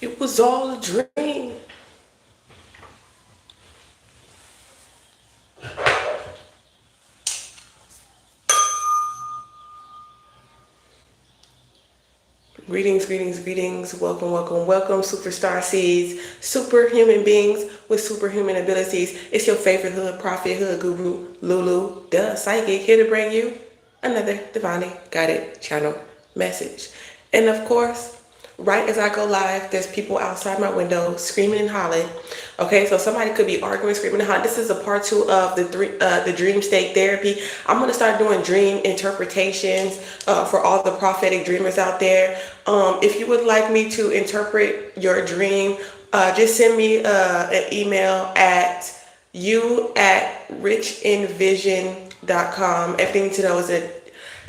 It was all a dream. Greetings, greetings, greetings. Welcome, welcome, welcome, superstar seeds, superhuman beings with superhuman abilities. It's your favorite hood prophet, hood guru, Lulu, the psychic, here to bring you another divinely guided channel message. And of course, right as I go live, there's people outside my window screaming and hollering. Okay, so somebody could be arguing, screaming and hollering. This is a part 2 of the dream state therapy. I'm gonna start doing dream interpretations for all the prophetic dreamers out there. If you would like me to interpret your dream, just send me an email at richenvision.com. Everything you need to know is in the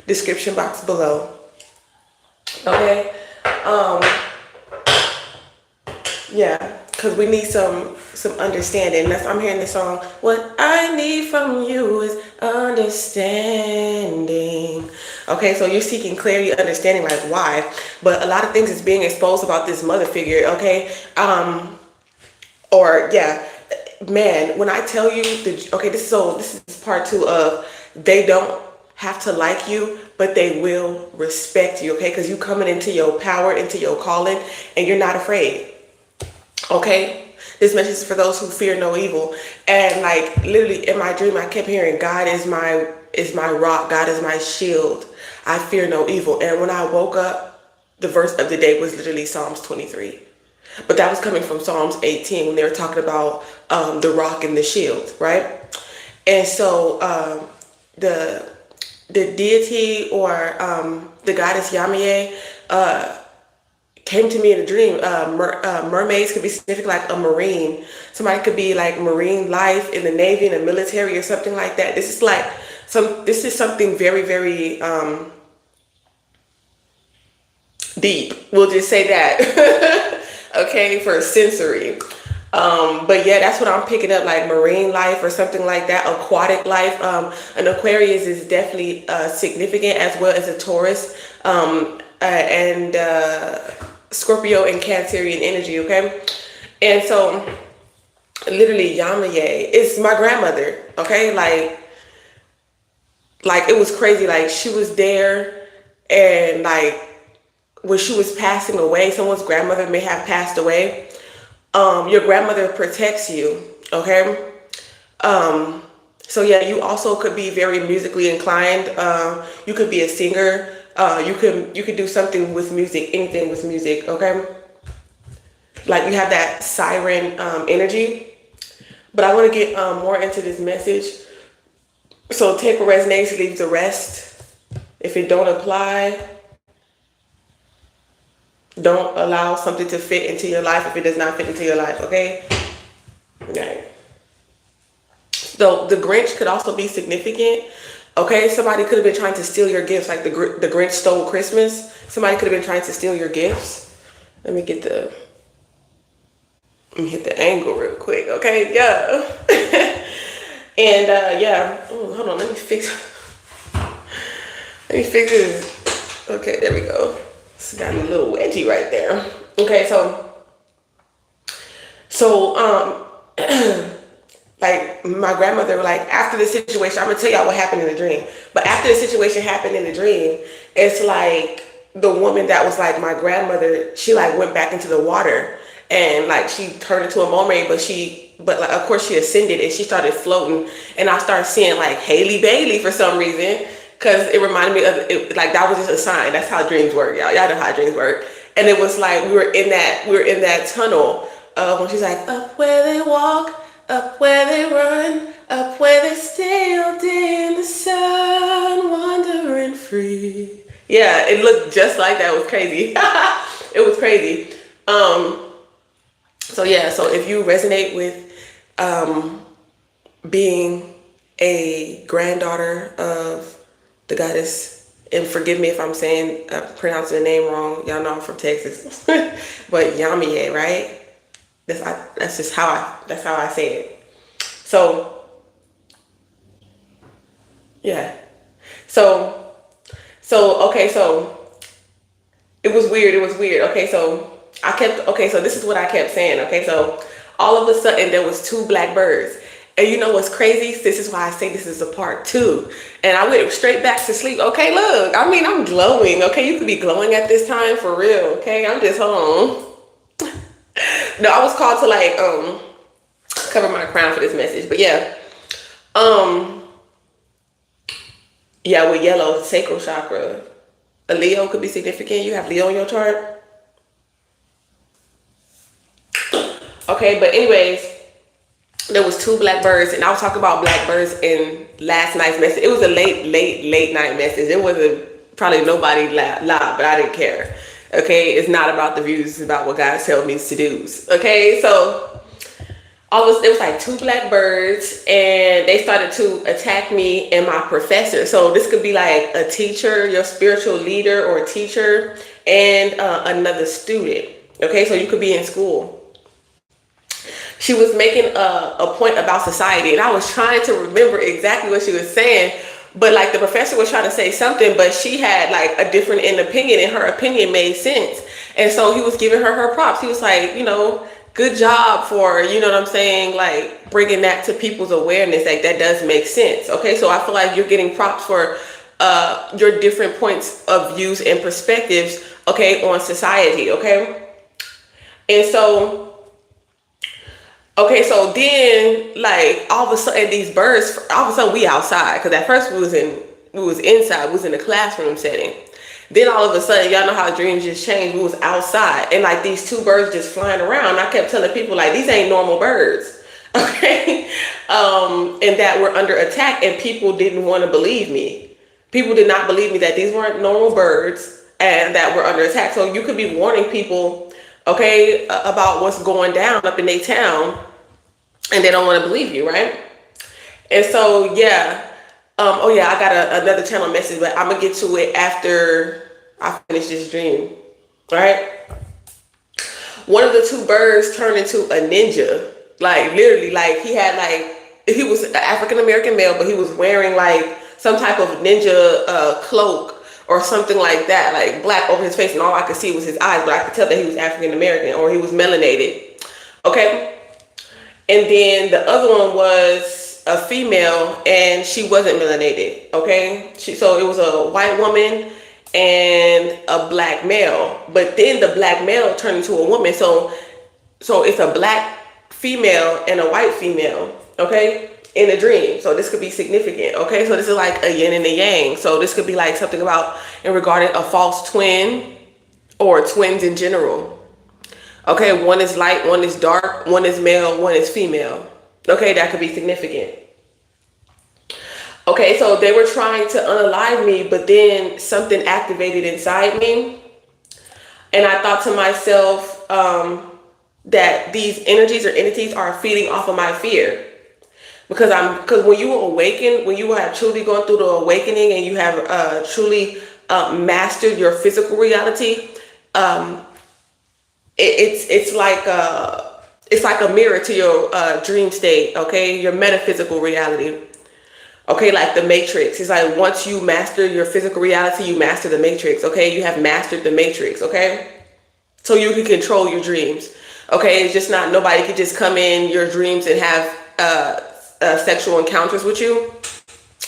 description box below. Okay. Um, yeah, because we need some understanding. That's I'm hearing the song. What I need from you is understanding. Okay, so you're seeking clarity, understanding, like why. But a lot of things is being exposed about this mother figure. Okay, or yeah, man. When I tell you this is part 2 of they don't have to like you, but they will respect you. Okay, because you coming into your power, into your calling, and you're not afraid. Okay, this message is for those who fear no evil. And like literally in my dream, I kept hearing, God is my rock, God is my shield, I fear no evil. And when I woke up, the verse of the day was literally Psalms 23. But that was coming from Psalms 18 when they were talking about the rock and the shield, right? And so the deity or the goddess Yamiye came to me in a dream. Mermaids could be significant, like a marine. Somebody could be like marine life in the Navy, in the military, or something like that. This is like this is something very, very deep. We'll just say that. Okay, for sensory. But yeah, that's what I'm picking up, like marine life or something like that, aquatic life. An Aquarius is definitely significant, as well as a Taurus, and Scorpio and Cancerian energy. Okay, and so literally Yamaye is my grandmother. Okay, like it was crazy. Like she was there, and like when she was passing away, someone's grandmother may have passed away. Your grandmother protects you. Okay. So yeah, you also could be very musically inclined. You could be a singer. You could do something with music, anything with music. Okay. Like you have that siren energy. But I want to get more into this message. So take what resonates, leave the rest. If it don't apply, don't allow something to fit into your life if it does not fit into your life. Okay. Okay. So the Grinch could also be significant. Okay, somebody could have been trying to steal your gifts, like the Grinch stole Christmas. Somebody could have been trying to steal your gifts. Let me hit the angle real quick. Okay, yeah. And yeah. Oh, hold on. Let me fix this. Okay, there we go. It's got a little wedgie right there. Okay, so like my grandmother, like after the situation, I'm gonna tell y'all what happened in the dream. But after the situation happened in the dream, it's like the woman that was like my grandmother, she like went back into the water and like she turned into a mermaid, but like of course she ascended and she started floating, and I started seeing like Haley Bailey for some reason, because it reminded me of it, like that was just a sign. That's how dreams work, y'all. Y'all know how dreams work. And it was like we were in that tunnel when she's like, up where they walk, up where they run, up where they stay all day in the sun, wandering free. Yeah, it looked just like that. It was crazy. It was crazy. So yeah, so if you resonate with being a granddaughter of the goddess, and forgive me if I'm pronouncing the name wrong. Y'all know I'm from Texas, but Yamiye, right? That's how I say it. So yeah. So okay. So it was weird. Okay. So so this is what I kept saying. Okay, so all of a sudden there was two black birds. And you know what's crazy? This is why I say this is a part two. And I went straight back to sleep. Okay, look, I mean, I'm glowing. Okay, you could be glowing at this time for real. Okay, I'm just home. No, I was called to like cover my crown for this message. But yeah. Yeah, with yellow, sacral chakra. A Leo could be significant. You have Leo in your chart. Okay, but anyways, there was two black birds, and I was talking about black birds in last night's message. It was a late night message. It wasn't probably nobody live, but I didn't care. Okay, it's not about the views, it's about what God tells me to do. Okay, so it was like two black birds, and they started to attack me and my professor. So this could be like a teacher, your spiritual leader or teacher, and another student. Okay, so you could be in school. She was making a point about society, and I was trying to remember exactly what she was saying, but like the professor was trying to say something, but she had like a different opinion, and her opinion made sense. And so he was giving her props. He was like, you know, good job for, you know what I'm saying, like bringing that to people's awareness. Like that does make sense. Okay, so I feel like you're getting props for your different points of views and perspectives, okay, on society. Okay, and so then, like, all of a sudden, these birds, all of a sudden, we outside. Because at first, we was inside. We was in a classroom setting. Then, all of a sudden, y'all know how dreams just change. We was outside. And, like, these two birds just flying around. I kept telling people, like, these ain't normal birds. Okay? And that we're under attack. And people didn't want to believe me. People did not believe me that these weren't normal birds and that we're under attack. So, you could be warning people, okay, about what's going down up in their town, and they don't want to believe you, right? And so, yeah. I got another channel message, but I'm going to get to it after I finish this dream, right? One of the two birds turned into a ninja. Like, literally, like, he was an African-American male, but he was wearing, like, some type of ninja cloak or something like that, like black over his face, and all I could see was his eyes, but I could tell that he was African-American or he was melanated. Okay? And then the other one was a female, and she wasn't melanated. Okay, so it was a white woman and a black male, but then the black male turned into a woman. So it's a black female and a white female. Okay, in a dream. So this could be significant. Okay, so this is like a yin and a yang. So this could be like something about in regarding a false twin or twins in general. Okay, one is light, one is dark, one is male, one is female. Okay, that could be significant. Okay, so they were trying to unalive me, but then something activated inside me. And I thought to myself that these energies or entities are feeding off of my fear. Because when you awaken, when you have truly gone through the awakening and you have truly mastered your physical reality, it's like a mirror to your dream state, okay? Your metaphysical reality. Okay, like the Matrix. It's like once you master your physical reality, you master the Matrix, okay? You have mastered the Matrix, okay? So you can control your dreams, okay? It's just not, nobody could just come in your dreams and have sexual encounters with you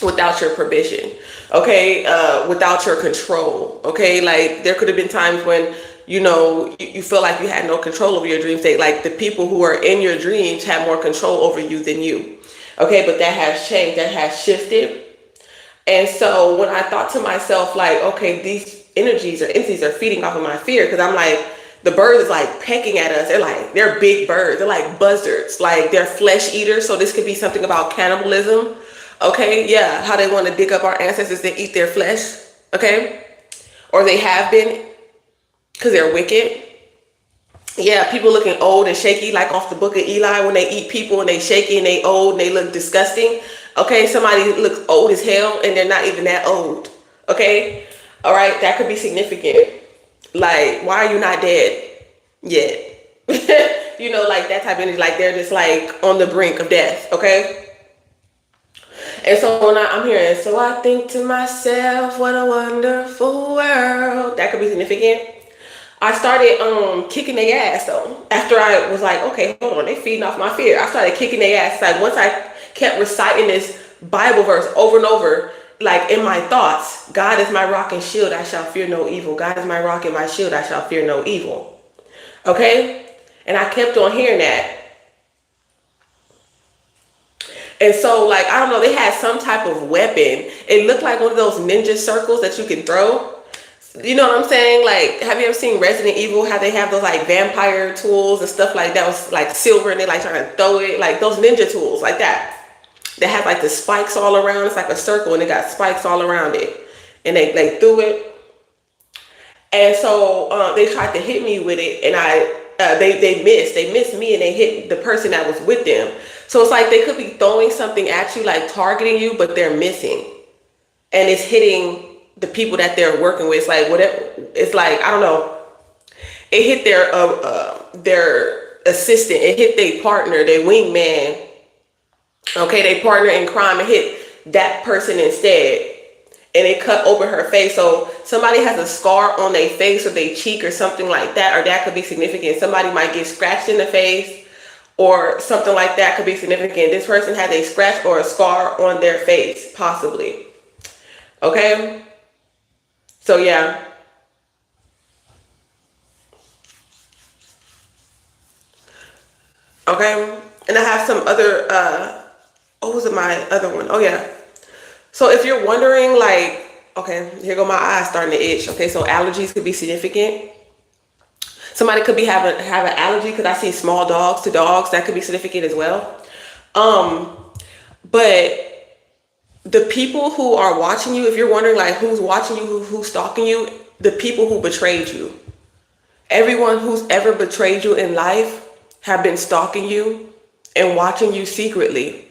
without your permission, okay? Without your control, okay? Like there could have been times when, you know, you feel like you had no control over your dream state. Like the people who are in your dreams have more control over you than you. Okay, but that has changed, that has shifted. And so when I thought to myself, like, okay, these energies or entities are feeding off of my fear, because I'm like, the bird is like pecking at us. They're big birds. They're like buzzards, like they're flesh eaters. So this could be something about cannibalism. Okay, yeah, how they want to dig up our ancestors and eat their flesh. Okay, or they have been because they're wicked. Yeah, people looking old and shaky, like off the book of Eli, when they eat people and they shaky and they old and they look disgusting. Okay, somebody looks old as hell and they're not even that old. Okay, all right, that could be significant. Like, why are you not dead yet? You know, like that type of energy, like they're just like on the brink of death. Okay, and so when I'm hearing, so I think to myself, what a wonderful world. That could be significant. I started kicking their ass though. After I was like, okay, hold on, they feeding off my fear. I started kicking their ass. Like once I kept reciting this Bible verse over and over, like in my thoughts, God is my rock and shield, I shall fear no evil. God is my rock and my shield, I shall fear no evil. Okay? And I kept on hearing that. And so, like, I don't know, they had some type of weapon. It looked like one of those ninja circles that you can throw. You know what I'm saying? Like, have you ever seen Resident Evil? How they have those like vampire tools and stuff like that was like silver and they like trying to throw it, like those ninja tools like that. They have like the spikes all around. It's like a circle and they got spikes all around it. And they threw it. And so they tried to hit me with it, and they missed. They missed me, and they hit the person that was with them. So it's like they could be throwing something at you, like targeting you, but they're missing, and it's hitting the people that they're working with. It's like whatever. It's like, I don't know. It hit their assistant. It hit their partner, their wingman. Okay, they partner in crime and hit that person instead. And it cut open her face. So somebody has a scar on their face or their cheek or something like that, or that could be significant. Somebody might get scratched in the face or something like that could be significant. This person has a scratch or a scar on their face, possibly. Okay? So yeah. Okay? And I have some other, what was it, my other one? Oh yeah. So if you're wondering, like, okay, here go my eyes starting to itch. Okay, so allergies could be significant. Somebody could be have an allergy because I see small dogs to dogs. That could be significant as well. But the people who are watching you, if you're wondering like who's watching you, who's stalking you, the people who betrayed you. Everyone who's ever betrayed you in life have been stalking you and watching you secretly.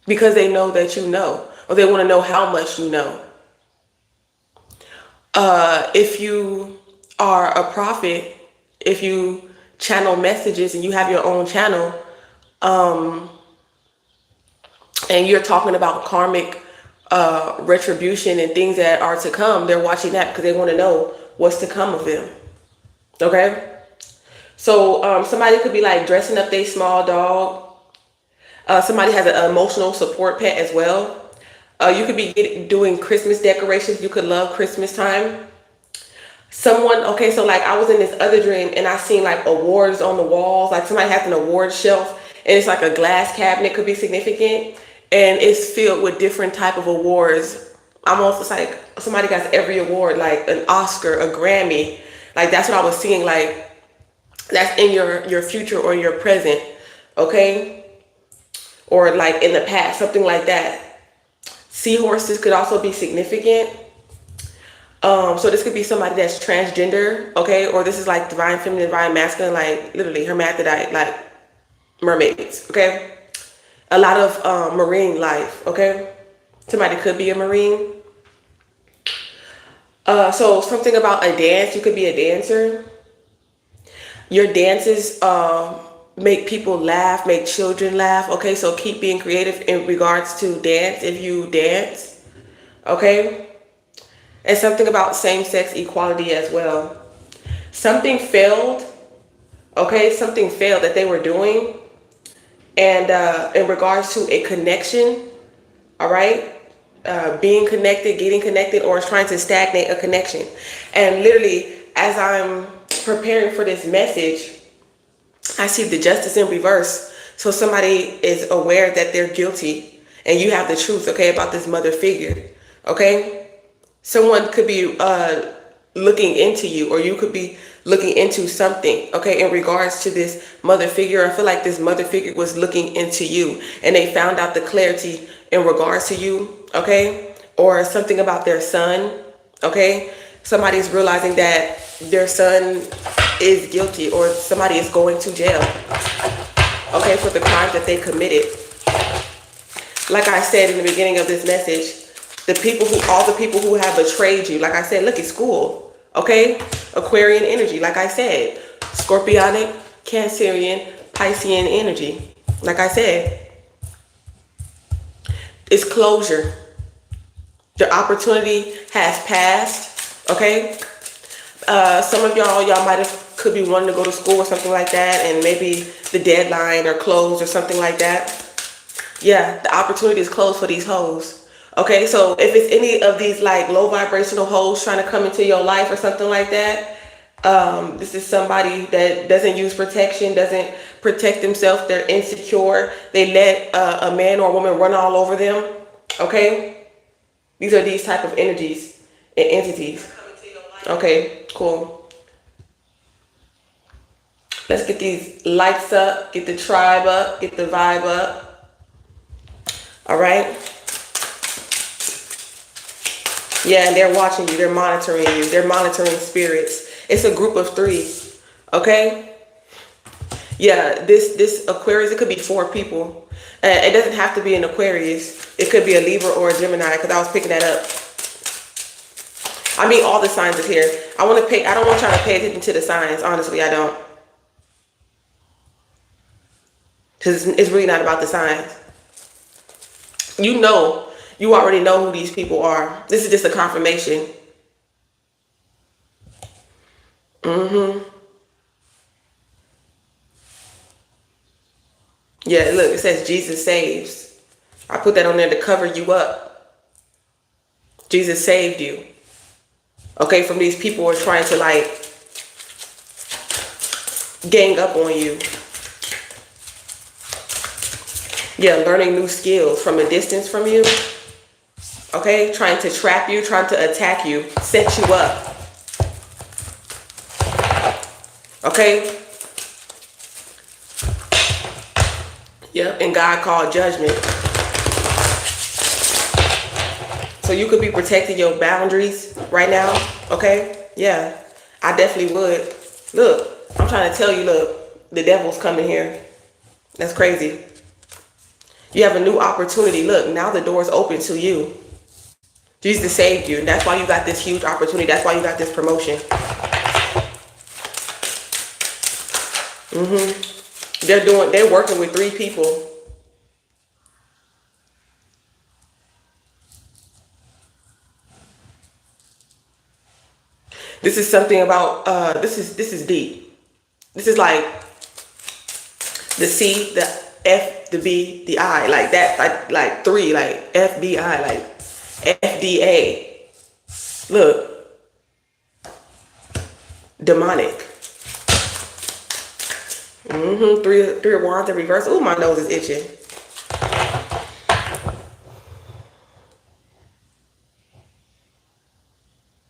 Because they know that you know, or they want to know how much you know. If you are a prophet, if you channel messages and you have your own channel, and you're talking about karmic retribution and things that are to come, they're watching that because they want to know what's to come of them. Okay? So somebody could be like dressing up their small dog. Somebody has an emotional support pet as well. You could be doing Christmas decorations. You could love Christmas time. Someone, okay, so like I was in this other dream and I seen like awards on the walls. Like somebody has an award shelf and it's like a glass cabinet, could be significant. And it's filled with different type of awards. Almost it's like somebody got every award, like an Oscar, a Grammy. Like that's what I was seeing, like that's in your future or your present, okay? Or like in the past, something like that. Seahorses could also be significant. So this could be somebody that's transgender, okay? Or this is like divine feminine, divine masculine, like literally hermaphrodite, like mermaids, okay? A lot of marine life, okay? Somebody could be a marine. So something about a dance, you could be a dancer. Your dances make people laugh, make children laugh, okay? So keep being creative in regards to dance if you dance, okay? And something about same-sex equality as well. Something failed, okay? Something failed that they were doing. And in regards to a connection, all right? Being connected, getting connected, or trying to stagnate a connection. And literally, as I'm preparing for this message, I see the justice in reverse. So somebody is aware that they're guilty and you have the truth, okay, about this mother figure, okay? Someone could be looking into you, or you could be looking into something, okay, in regards to this mother figure. I feel like this mother figure was looking into you and they found out the clarity in regards to you, okay? Or something about their son, okay? Somebody's realizing that their son is guilty, or somebody is going to jail, okay, for the crimes that they committed. Like I said in the beginning of this message, all the people who have betrayed you, like I said, look at school, okay? Aquarian energy, like I said, Scorpionic, Cancerian, Piscean energy, like I said. It's closure. The opportunity has passed. Okay. Some of y'all might have could be wanting to go to school or something like that, and maybe the deadline or closed or something like that. Yeah, the opportunity is closed for these hoes. Okay, so if it's any of these like low vibrational hoes trying to come into your life or something like that, this is somebody that doesn't use protection, doesn't protect themselves. They're insecure. They let a man or a woman run all over them. Okay, these are these type of energies and entities. Okay, cool. Let's get these lights up, get the tribe up, get the vibe up. All right. Yeah, and they're watching you. They're monitoring you. They're monitoring spirits. It's a group of 3. Okay. Yeah, this Aquarius, it could be 4 people. It doesn't have to be an Aquarius. It could be a Libra or a Gemini, because I was picking that up. I mean, all the signs is here. I don't want y'all to pay attention to the signs. Honestly, I don't. Because it's really not about the signs. You already know who these people are. This is just a confirmation. Yeah, look, it says Jesus saves. I put that on there to cover you up. Jesus saved you. Okay, from these people who are trying to like gang up on you. Yeah, learning new skills from a distance from you. Okay, trying to trap you, trying to attack you, set you up. Okay. Yep, and God called judgment. So you could be protecting your boundaries right now. Okay. Yeah, I definitely would. Look, I'm trying to tell you, look, the devil's coming here. That's crazy. You have a new opportunity. Look, now the door's open to you. Jesus saved you. And that's why you got this huge opportunity. That's why you got this promotion. They're working with 3 people. This is something about, this is deep. This is like the C, the F, the B, the I, like that, like 3, like FBI, like FDA. Look, demonic. Three of wands in reverse. Ooh, my nose is itching.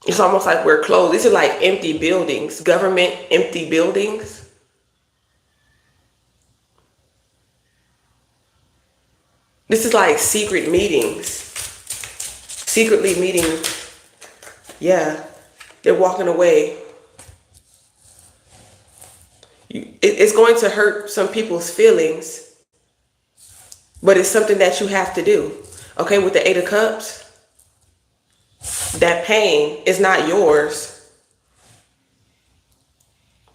It's almost like we're closed. These are like empty buildings, government empty buildings. This is like secret meetings. Secretly meeting. Yeah, they're walking away. It's going to hurt some people's feelings, but it's something that you have to do. Okay, with the 8 of Cups, that pain is not yours.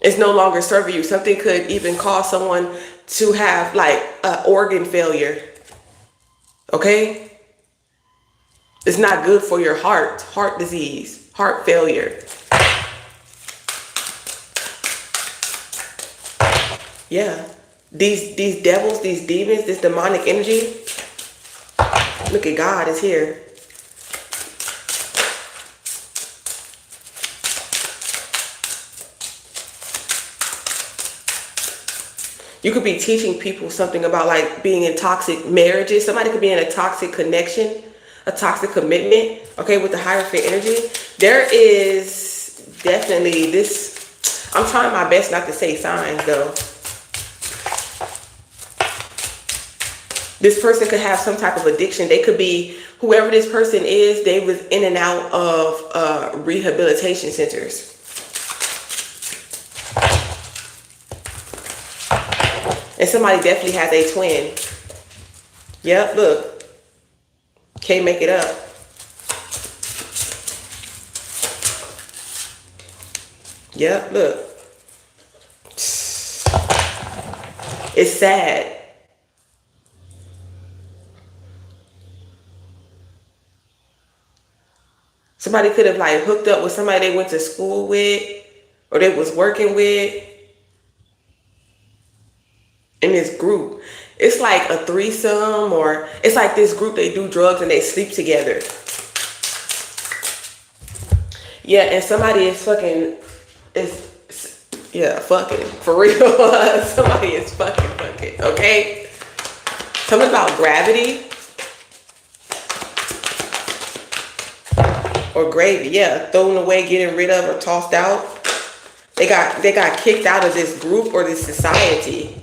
It's no longer serving you. Something could even cause someone to have like organ failure. Okay? It's not good for your heart disease, heart failure. Yeah. These devils, these demons, this demonic energy. Look at God is here. You could be teaching people something about like being in toxic marriages. Somebody could be in a toxic connection, a toxic commitment, okay, with the Hierophant energy. There is definitely this, I'm trying my best not to say signs though. This person could have some type of addiction. They could be, whoever this person is, they was in and out of rehabilitation centers. And somebody definitely has a twin. Yep, look. Can't make it up. Yep, look. It's sad. Somebody could have like hooked up with somebody they went to school with or they was working with in this group. It's like a threesome, or it's like this group, they do drugs and they sleep together. Yeah, and somebody is fucking, fucking, for real. Somebody is fucking, okay? Something about gravity. Or gravy, yeah, thrown away, getting rid of, or tossed out. They got kicked out of this group or this society.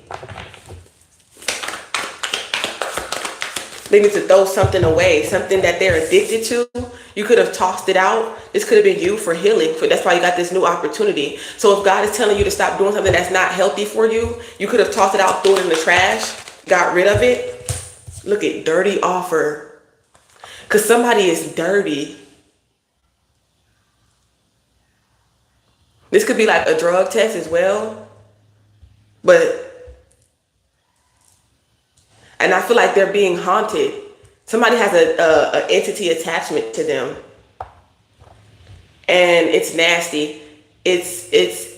They need to throw something away, something that they're addicted to. You could have tossed it out. This could have been you for healing. That's why you got this new opportunity. So if God is telling you to stop doing something that's not healthy for you, you could have tossed it out, threw it in the trash, got rid of it. Look at dirty offer. Because somebody is dirty. This could be like a drug test as well. And I feel like they're being haunted. Somebody has a entity attachment to them. And it's nasty. It's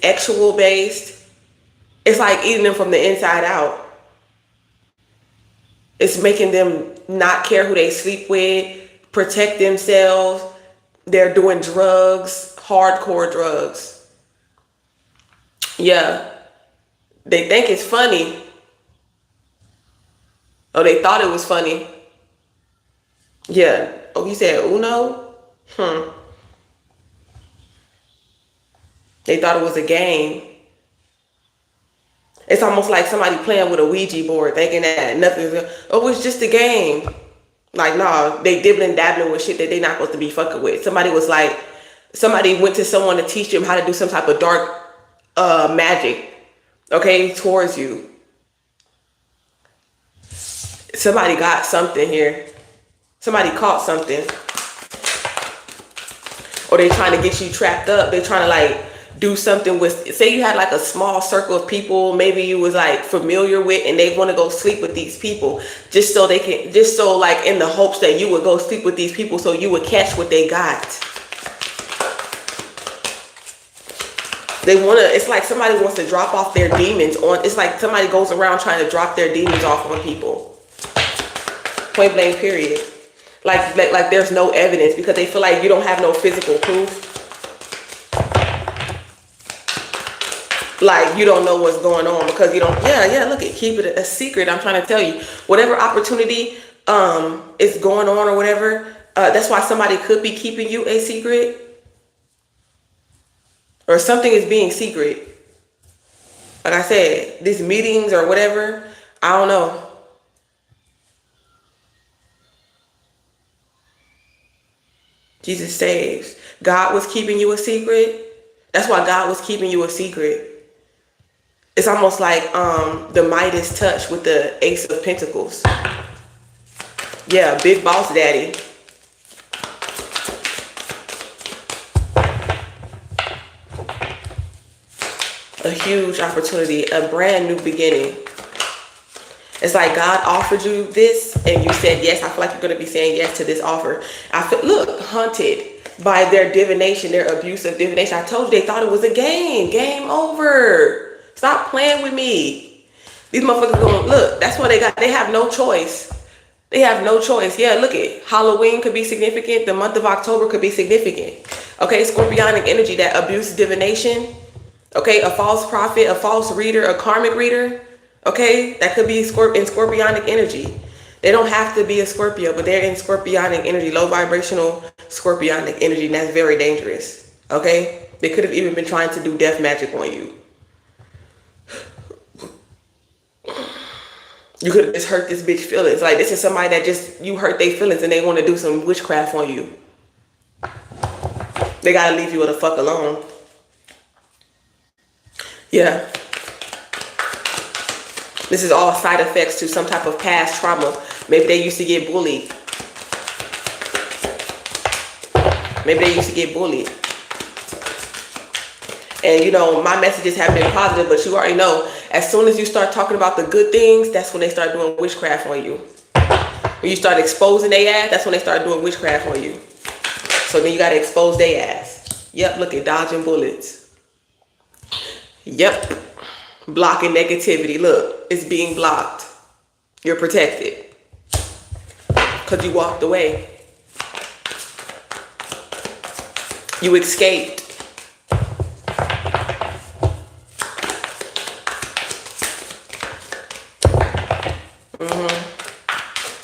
sexual based. It's like eating them from the inside out. It's making them not care who they sleep with, protect themselves. They're doing drugs, hardcore drugs. Yeah. They think it's funny. Oh, they thought it was funny. Yeah. Oh, he said Uno? They thought it was a game. It's almost like somebody playing with a Ouija board, thinking that it's just a game. Like, nah, they dibbling dabbling with shit that they not supposed to be fucking with. Somebody went to someone to teach them how to do some type of dark magic, okay, towards you. Somebody got something here. Somebody caught something. Or they trying to get you trapped up. They trying to like do something with, say you had like a small circle of people maybe you was like familiar with, and they want to go sleep with these people just so like in the hopes that you would go sleep with these people so you would catch what they got. It's like somebody wants to drop off their demons on, it's like somebody goes around trying to drop their demons off on people. Point blank, period. Like there's no evidence because they feel like you don't have no physical proof. Like you don't know what's going on because you don't, look at, keep it a secret. I'm trying to tell you, whatever opportunity is going on or whatever, that's why somebody could be keeping you a secret. Or something is being secret. Like I said, these meetings or whatever, I don't know. Jesus saves. God was keeping you a secret. That's why God was keeping you a secret. It's almost like the Midas touch with the Ace of Pentacles. Yeah, big boss daddy. A huge opportunity, a brand new beginning. It's like God offered you this and you said yes. I feel like you're going to be saying yes to this offer. Look, hunted by their divination, their abuse of divination. I told you they thought it was a game. Game over. Stop playing with me. These motherfuckers going, look, that's what they got. They have no choice. They have no choice. Yeah, look at Halloween could be significant. The month of October could be significant. Okay, scorpionic energy, that abuse divination. Okay, a false prophet, a false reader, a karmic reader. Okay, that could be in scorpionic energy. They don't have to be a Scorpio, but they're in scorpionic energy, low vibrational scorpionic energy, and that's very dangerous. Okay, they could have even been trying to do death magic on you. You could have just hurt this bitch feelings. Like this is somebody that just, you hurt their feelings and they want to do some witchcraft on you. They gotta leave you the fuck alone. Yeah. This is all side effects to some type of past trauma. Maybe they used to get bullied. Maybe they used to get bullied. And you know, my messages have been positive, but you already know, as soon as you start talking about the good things, that's when they start doing witchcraft on you. When you start exposing their ass, that's when they start doing witchcraft on you. So then you gotta expose their ass. Yep, look at dodging bullets. Yep. Blocking negativity. Look, it's being blocked. You're protected. Because you walked away. You escaped.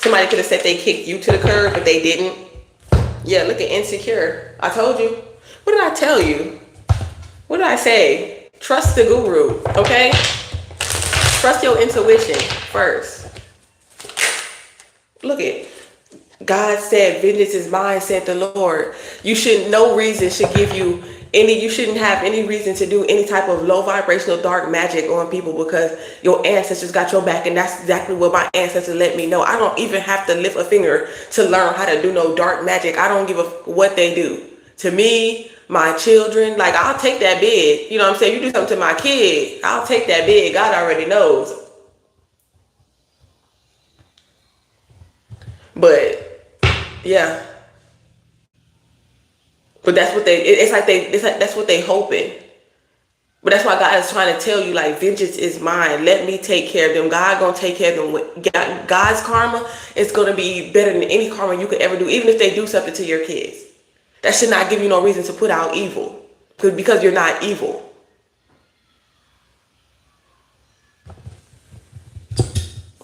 Somebody could have said they kicked you to the curb, but they didn't. Yeah, look at insecure. I told you. What did I tell you? What did I say? Trust the guru, okay? Trust your intuition first. Look at God said, vengeance is mine, said the Lord. You should, no reason should give you any, you shouldn't have any reason to do any type of low vibrational dark magic on people because your ancestors got your back, and that's exactly what my ancestors let me know. I don't even have to lift a finger to learn how to do no dark magic. I don't give a what they do to me, my children. Like, I'll take that big. You know what I'm saying? You do something to my kid, I'll take that big. God already knows. But yeah. But that's what it's like that's what they hoping. But that's why God is trying to tell you, like, vengeance is mine. Let me take care of them. God gonna take care of them. God's karma is gonna be better than any karma you could ever do, even if they do something to your kids. That should not give you no reason to put out evil, because you're not evil.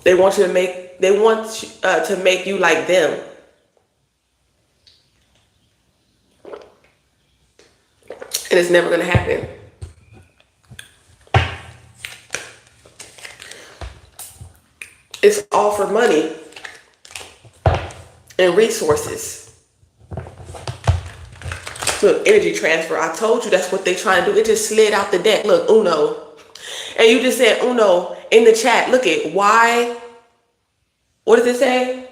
They want you to make. They want to make you like them. And it's never going to happen. It's all for money and resources. Look, energy transfer. I told you that's what they're trying to do. It just slid out the deck. Look, Uno. And you just said Uno in the chat. Look at Y. What does it say?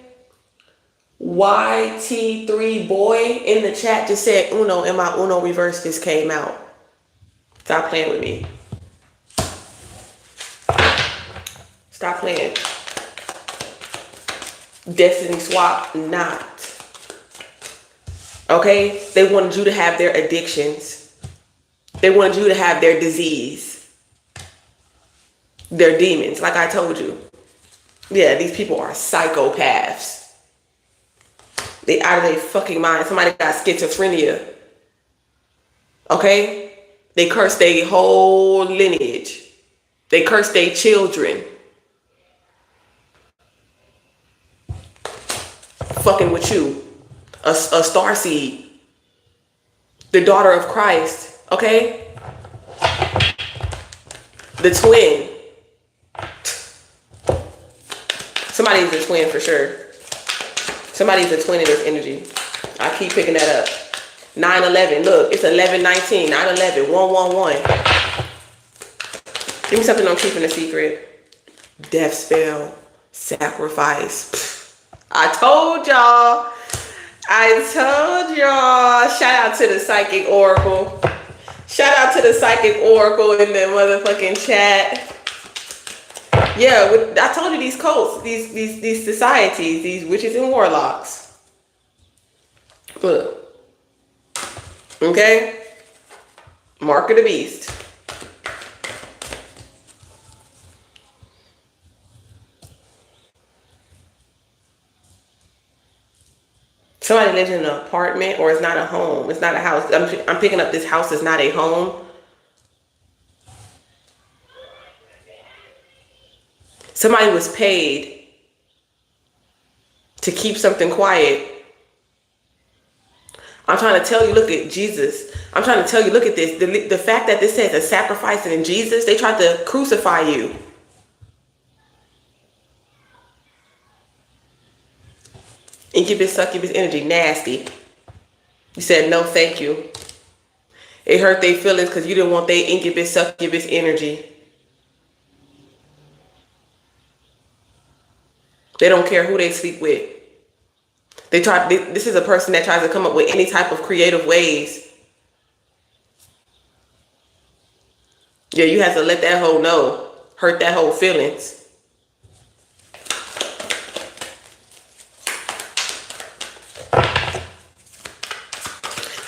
YT3 boy in the chat just said Uno, and my Uno reverse just came out. Stop playing with me. Stop playing. Destiny swap, not. Okay? They wanted you to have their addictions. They wanted you to have their disease. Their demons, like I told you. Yeah, these people are psychopaths. They out of their fucking mind. Somebody got schizophrenia. Okay? They curse their whole lineage. They curse their children. Fucking with you. A starseed. The daughter of Christ. Okay? The twin. Somebody's a twin for sure. Somebody's a twin in this energy. I keep picking that up. 9/11. Look, it's 11/19. 9/11. 111. Give me something I'm keeping a secret. Death spell. Sacrifice. I told y'all. Shout out to the psychic oracle. Shout out to the psychic oracle in the motherfucking chat. Yeah, I told you these cults, these societies, these witches and warlocks. Look. Okay? Mark of the beast. Somebody lives in an apartment, or it's not a home. It's not a house. I'm picking up this house is not a home. Somebody was paid to keep something quiet. I'm trying to tell you, look at Jesus. I'm trying to tell you, look at this. The fact that this says a sacrificing in Jesus, they tried to crucify you. Incubus, succubus energy, nasty. You said no, thank you. It hurt their feelings because you didn't want their incubus, succubus energy. They don't care who they sleep with. This is a person that tries to come up with any type of creative ways. Yeah, you have to let that hoe know. Hurt that hoe feelings.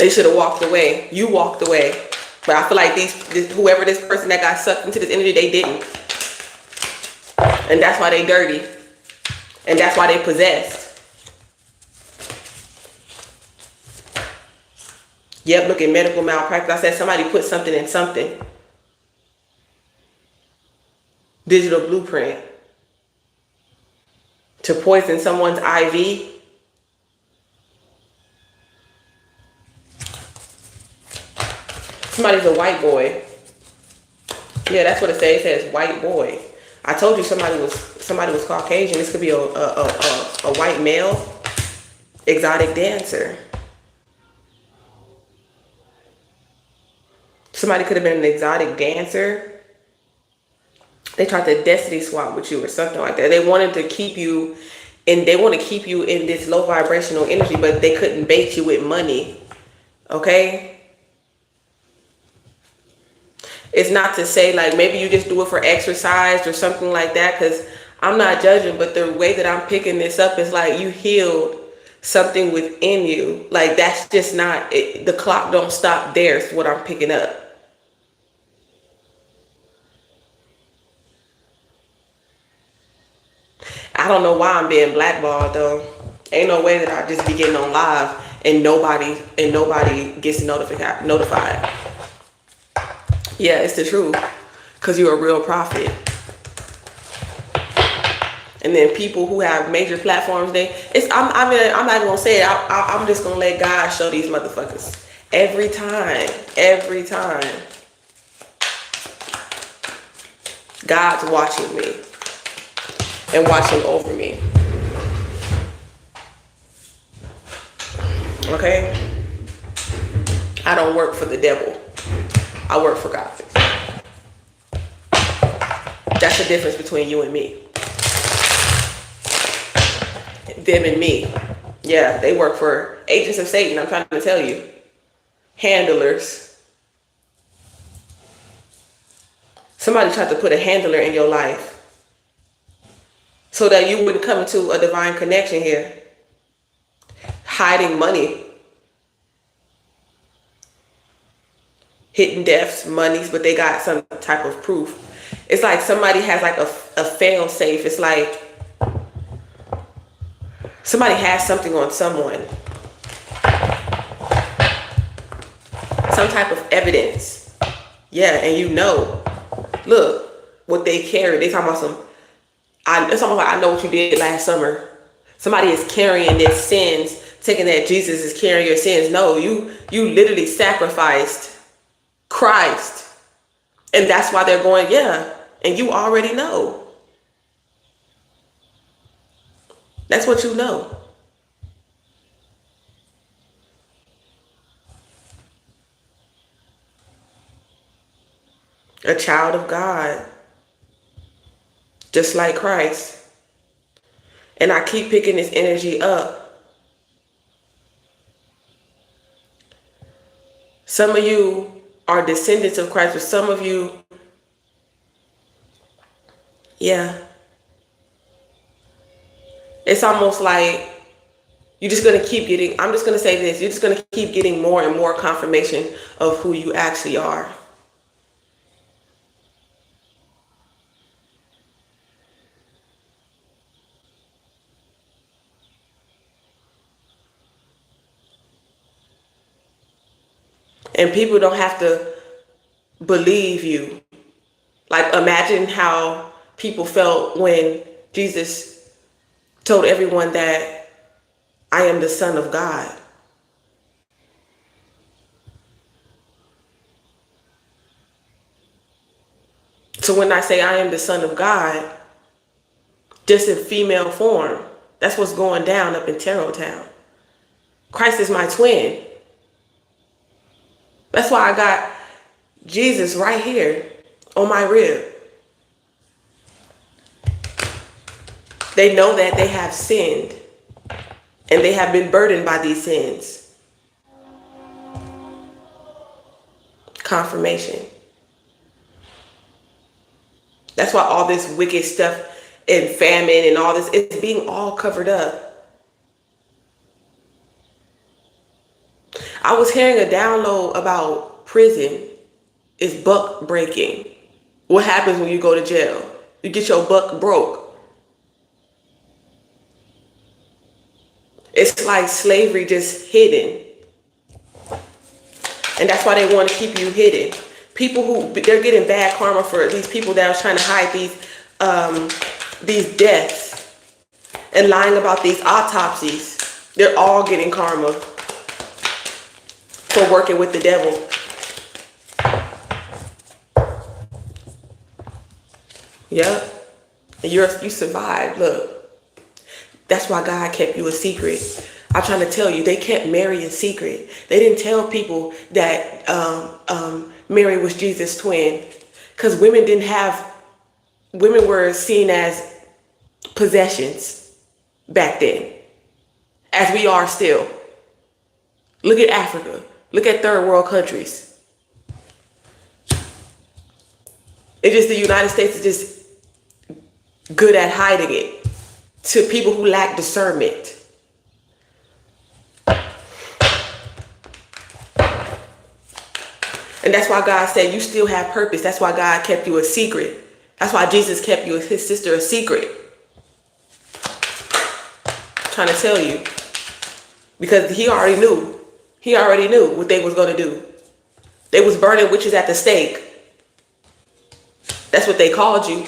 They should have walked away. You walked away. But I feel like whoever this person that got sucked into this energy, they didn't. And that's why they dirty. And that's why they possessed. Yep, look at medical malpractice. I said somebody put something in something. Digital blueprint. To poison someone's IV. Somebody's a white boy. Yeah, that's what it says. It says white boy. I told you somebody was Caucasian. This could be a white male exotic dancer. Somebody could have been an exotic dancer. They tried to destiny swap with you or something like that. They wanted to keep you, and they want to keep you in this low vibrational energy, but they couldn't bait you with money. Okay? It's not to say like maybe you just do it for exercise or something like that, because I'm not judging, but the way that I'm picking this up is like you healed something within you. Like that's just not it, the clock don't stop there is what I'm picking up. I don't know why I'm being blackballed though. Ain't no way that I just be getting on live and nobody gets notified. Yeah, it's the truth. Because you're a real prophet. And then people who have major platforms, I'm not even gonna say it. I'm just gonna let God show these motherfuckers every time. God's watching me and watching over me. Okay? I don't work for the devil. I work for God. That's the difference between you and me. Them and me. Yeah, they work for agents of Satan, I'm trying to tell you. Handlers. Somebody tried to put a handler in your life so that you wouldn't come into a divine connection here. Hiding money. Hidden deaths, monies, but they got some type of proof. It's like somebody has like a fail safe. It's like somebody has something on someone. Some type of evidence. Yeah, and you know. Look, what they carry. They talking about it's almost like I know what you did last summer. Somebody is carrying their sins, thinking that Jesus is carrying your sins. No, you literally sacrificed Christ. And that's why they're going, yeah. And you already know. That's what you know. A child of God. Just like Christ. And I keep picking this energy up. Some of you are descendants of Christ, but some of you, yeah. It's almost like you're just going to keep getting, I'm just going to say this, you're just going to keep getting more and more confirmation of who you actually are. And people don't have to believe you. Like imagine how people felt when Jesus told everyone that I am the Son of God. So when I say I am the Son of God, just in female form, that's what's going down up in Tarot Town. Christ is my twin. That's why I got Jesus right here on my rib. They know that they have sinned and they have been burdened by these sins. Confirmation. That's why all this wicked stuff and famine and all this, it's being all covered up. I was hearing a download about prison is buck breaking. What happens when you go to jail? You get your buck broke. It's like slavery just hidden. And that's why they want to keep you hidden. People who, they're getting bad karma for these people that are trying to hide these deaths and lying about these autopsies. They're all getting karma for working with the devil. Yeah. And you survived. Look. That's why God kept you a secret. I'm trying to tell you, they kept Mary a secret. They didn't tell people that Mary was Jesus' twin, because women were seen as possessions back then, as we are still. Look at Africa. Look at third world countries. It's just the United States is just good at hiding it to people who lack discernment. And that's why God said you still have purpose. That's why God kept you a secret. That's why Jesus kept you, his sister, a secret. I'm trying to tell you. Because he already knew. He already knew what they was going to do. They was burning witches at the stake. That's what they called you.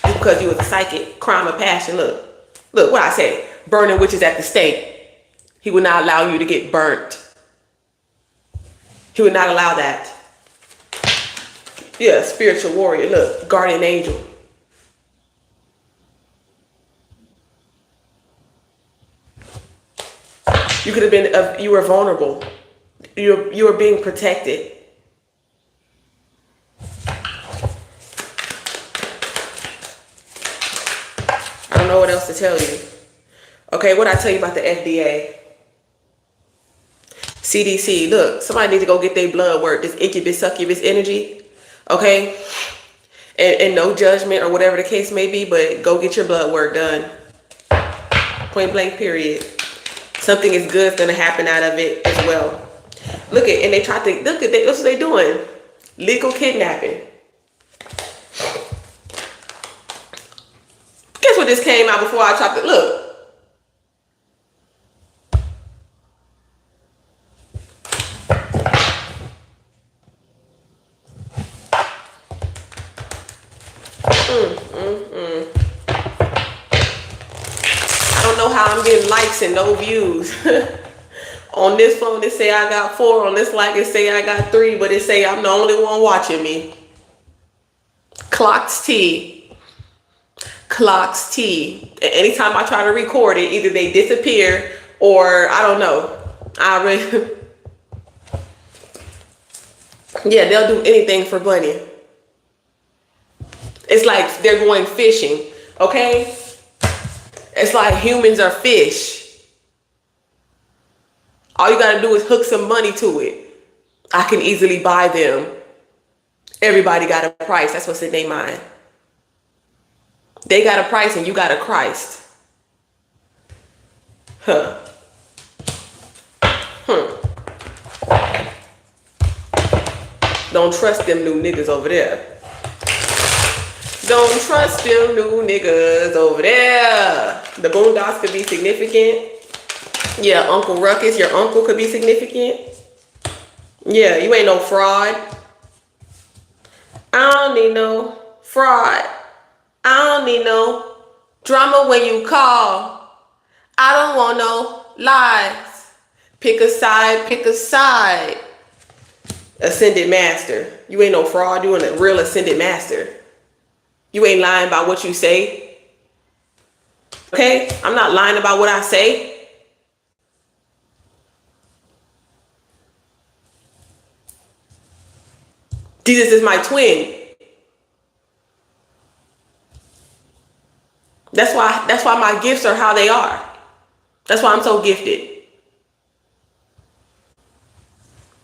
Because you was a psychic, crime of passion. Look what I say. Burning witches at the stake. He would not allow you to get burnt. He would not allow that. Yeah, spiritual warrior. Look, guardian angel. You could have been, you were vulnerable. You were being protected. I don't know what else to tell you. Okay, what I tell you about the FDA? CDC, look, somebody needs to go get their blood work, this incubus, succubus energy, okay? And no judgment or whatever the case may be, but go get your blood work done. Point blank, period. Something is good is going to happen out of it as well. Look at, and they try to, look at, that's what they're doing. Legal kidnapping. Guess what just came out before I chopped it? Look. I don't know how I'm getting likes and no views. On this phone, it say I got 4. On this like, it say I got 3, but it say I'm the only one watching me. Clocks T. Clocks T. Anytime I try to record it, either they disappear or I don't know. I really... Yeah, they'll do anything for money. It's like they're going fishing, okay? It's like humans are fish. All you gotta do is hook some money to it. I can easily buy them. Everybody got a price. That's what's in their mind. They got a price and you got a Christ. Huh. Don't trust them new niggas over there. Don't trust them new niggas over there. The Boondocks could be significant. Yeah, Uncle Ruckus, your uncle could be significant. Yeah, you ain't no fraud. I don't need no fraud. I don't need no drama when you call. I don't want no lies. Pick a side, pick a side. Ascended master. You ain't no fraud. You ain't a real ascended master. You ain't lying about what you say. Okay? I'm not lying about what I say. Jesus is my twin. That's why my gifts are how they are. That's why I'm so gifted.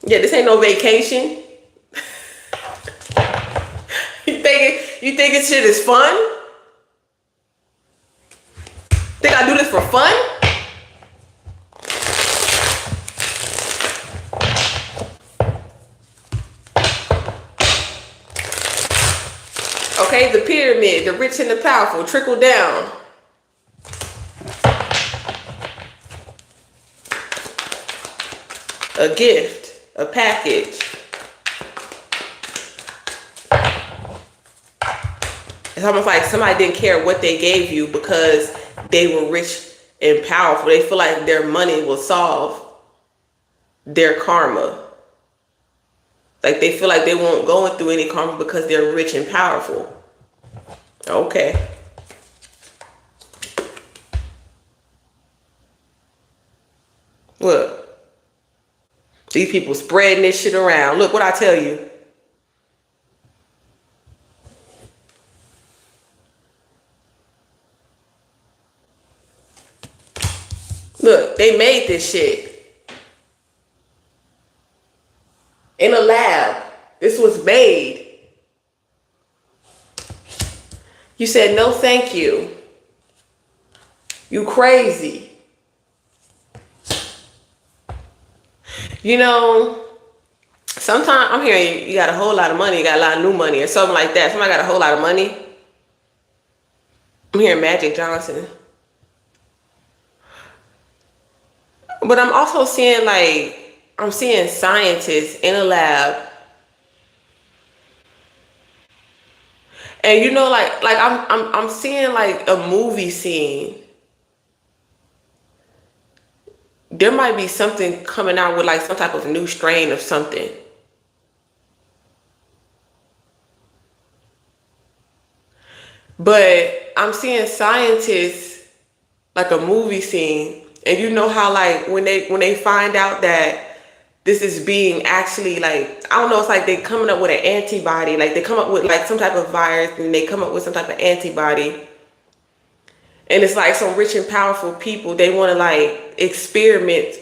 Yeah, this ain't no vacation. You think this shit is fun? Think I do this for fun? Okay, the pyramid, the rich and the powerful, trickle down. A gift, a package. It's almost like somebody didn't care what they gave you because they were rich and powerful. They feel like their money will solve their karma. Like they feel like they won't go through any karma because they're rich and powerful. Okay. Look. These people spreading this shit around. Look what I tell you. Look, they made this shit. In a lab. This was made. You said no thank you. You crazy. You know, sometimes I'm hearing you got a whole lot of money, you got a lot of new money or something like that. Somebody got a whole lot of money. I'm hearing Magic Johnson. But I'm also seeing I'm seeing scientists in a lab. And you know, I'm seeing like a movie scene. There might be something coming out with like some type of new strain of something. But I'm seeing scientists like a movie scene, and you know how like when they find out that this is being actually like, I don't know, it's like they coming up with an antibody, like they come up with like some type of virus and they come up with some type of antibody. And it's like some rich and powerful people, they want to like experiment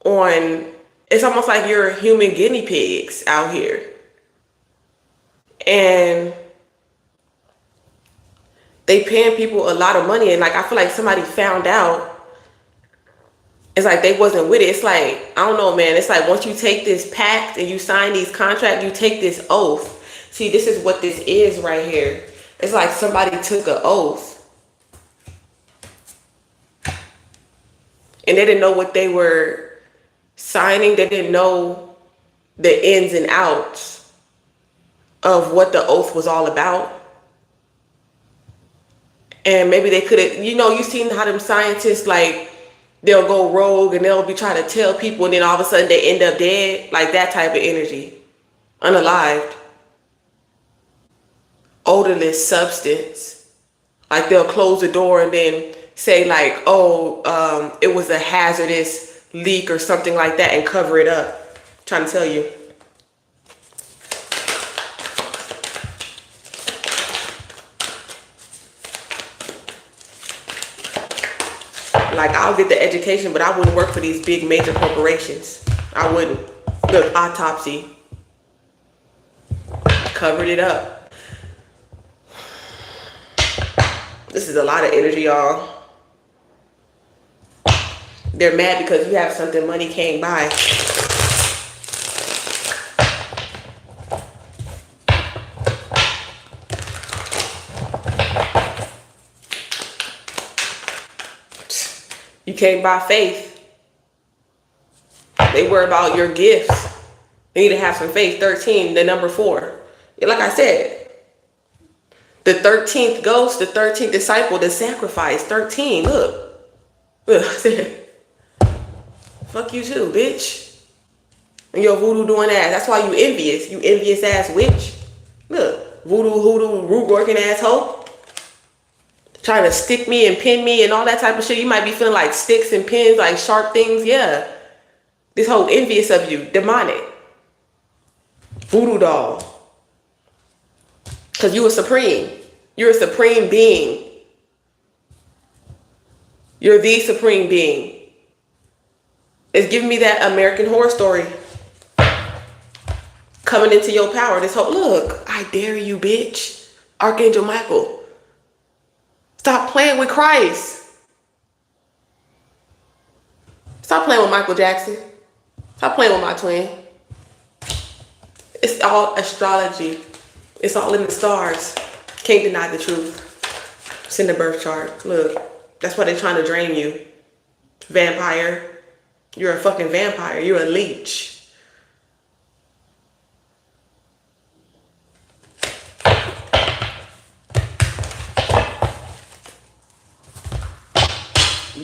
on, it's almost like you're human guinea pigs out here. And they paying people a lot of money. And like, I feel like somebody found out. It's like they wasn't with it. It's like, I don't know, man. It's like once you take this pact and you sign these contracts, you take this oath. See, this is what this is right here. It's like somebody took an oath. And they didn't know what they were signing. They didn't know the ins and outs of what the oath was all about. And maybe they could have, you know, you seen how them scientists, like, they'll go rogue and they'll be trying to tell people and then all of a sudden they end up dead. Like that type of energy. Unalived. Odorless substance. Like they'll close the door and then say like, oh, it was a hazardous leak or something like that and cover it up. I'm trying to tell you. Like, I'll get the education, but I wouldn't work for these big major corporations. I wouldn't. Look, autopsy. Covered it up. This is a lot of energy, y'all. They're mad because you have something money can't buy. You can't buy faith. They worry about your gifts. You need to have some faith. 13, the number 4. Like I said, the 13th ghost, the 13th disciple, the sacrifice. 13, look. Look, I said, fuck you too, bitch. And your voodoo doing ass. That's why you envious. You envious ass witch. Look, voodoo, hoodoo, root working asshole. Trying to stick me and pin me and all that type of shit. You might be feeling like sticks and pins, like sharp things. Yeah. This whole envious of you. Demonic. Voodoo doll. Because you are supreme. You're a supreme being. You're the supreme being. It's giving me that American Horror Story. Coming into your power. This whole, look, I dare you, bitch. Archangel Michael. Stop playing with Christ. Stop playing with Michael Jackson. Stop playing with my twin. It's all astrology. It's all in the stars. Can't deny the truth. It's in the birth chart. Look, that's why they're trying to drain you. Vampire. You're a fucking vampire. You're a leech.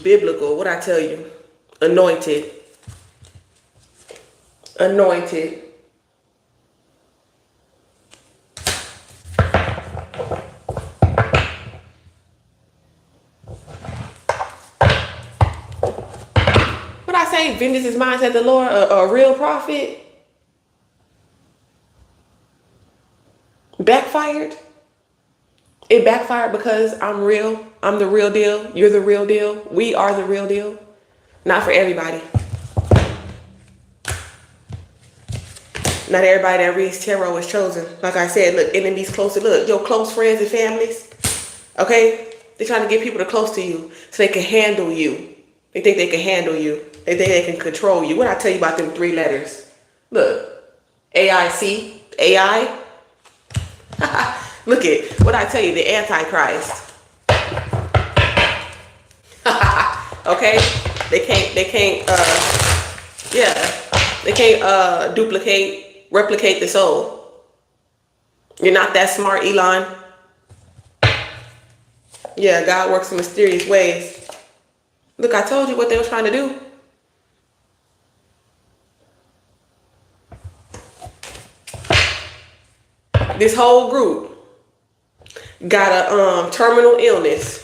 Biblical, what I tell you? Anointed. Anointed. What I say? Vengeance is mine, said the Lord. A real prophet. Backfired. It backfired because I'm real. I'm the real deal. You're the real deal. We are the real deal. Not for everybody. Not everybody that reads tarot is chosen. Like I said, look, enemies close to, look, your close friends and families. Okay? They're trying to get people to close to you so they can handle you. They think they can handle you. They think they can control you. What I tell you about them 3 letters? Look, AIC, AI. Look at what I tell you, the Antichrist. Okay? They can't replicate the soul. You're not that smart, Elon. Yeah, God works in mysterious ways. Look, I told you what they were trying to do. This whole group got a terminal illness.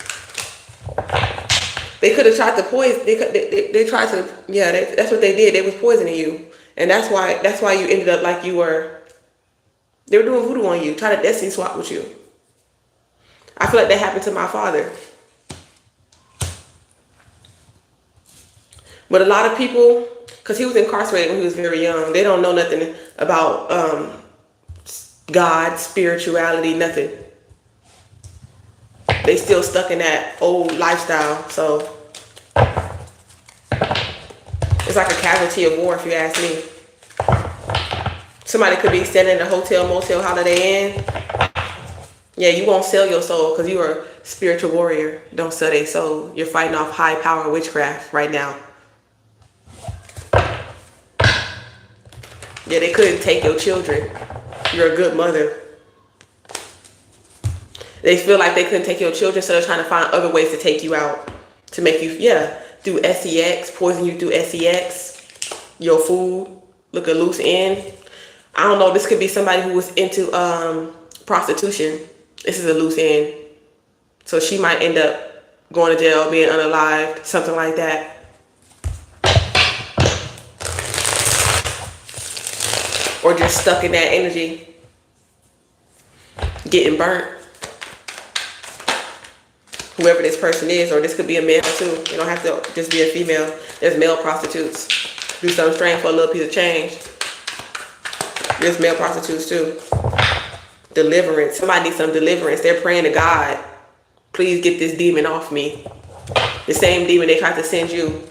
They could have tried to poison. They tried to. Yeah, that's what they did. They was poisoning you, and that's why you ended up like you were. They were doing voodoo on you, trying to destiny swap with you. I feel like that happened to my father. But a lot of people, because he was incarcerated when he was very young, they don't know nothing about God, spirituality, nothing. They still stuck in that old lifestyle. So it's like a casualty of war, if you ask me. Somebody could be standing in a hotel, motel, Holiday Inn. Yeah, you won't sell your soul because you are a spiritual warrior. Don't sell their soul. You're fighting off high power witchcraft right now. Yeah, they couldn't take your children. You're a good mother. They feel like they couldn't take your children, so they're trying to find other ways to take you out. To make you, do sex, poison you through sex, your food, look a loose end. I don't know, this could be somebody who was into prostitution. This is a loose end. So she might end up going to jail, being unalived, something like that. Or just stuck in that energy, getting burnt. Whoever this person is, or this could be a male too. You don't have to just be a female. There's male prostitutes. Do something strange for a little piece of change. There's male prostitutes too. Deliverance. Somebody needs some deliverance. They're praying to God. Please get this demon off me. The same demon they tried to send you.